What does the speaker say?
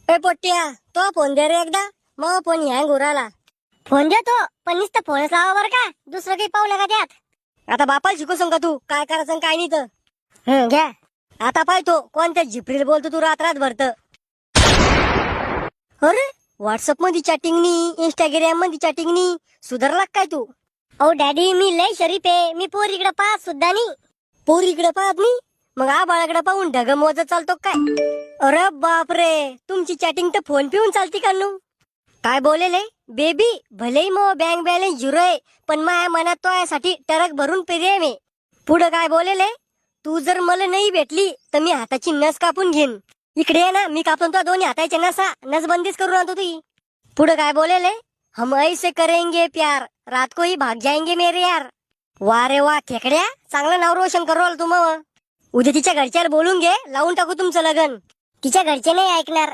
ए पोट्ट्या, तो फोन दे रे एकदा. मग फोन हँग उराला. फोन देतो पण नुसतं फोनच लावा बरं का, दुसरं काही पाहू नका त्यात. आता बापाला शिकू सांग का तू काय करायचं आणि काय नाही तर. घ्या. आता पाहतो कोणत्या झिपरीला बोलतो तू रात रात भरत. अरे व्हॉट्सअप मध्ये चॅटिंग नी, इंस्टाग्राम मध्ये चॅटिंग नी, सुधारला का काय तू? ओ डॅडी, मी लय शरीफ आहे, मी पोरीकडे पाहत सुद्धा नाही. पोरीकडे पाहत नाही मग आबाळाकडे पाहून ढग मोजत चालतो काय? अरे बापरे, तुमची चॅटिंग तर फोन पिऊन चालती का नू? काय बोलेले बेबी, भलेही मग बँक बॅलन्स झिरो आहे पण माझ्या मनात तो यासाठी टरक भरून प्रेम आहे. पुढं काय बोलेले, तू जर मला नाही भेटली तर मी हाताची नस कापून घेईन. इकडे ये ना, मी कापून तो दोन्ही हाताच्या नसबंदीच करून आणतो तुझी. पुढे काय बोलेले, हम ऐसे करेंगे प्यार रात को ही भाग जाएंगे मेरे यार. वा रे वा खेकड्या, चांगलं नाव रोशन करू आला तू मग. उद्या तिच्या घरच्याला बोलून घे, लावून टाकू तुमचं लग्न. तिच्या घरचे नाही ऐकणार.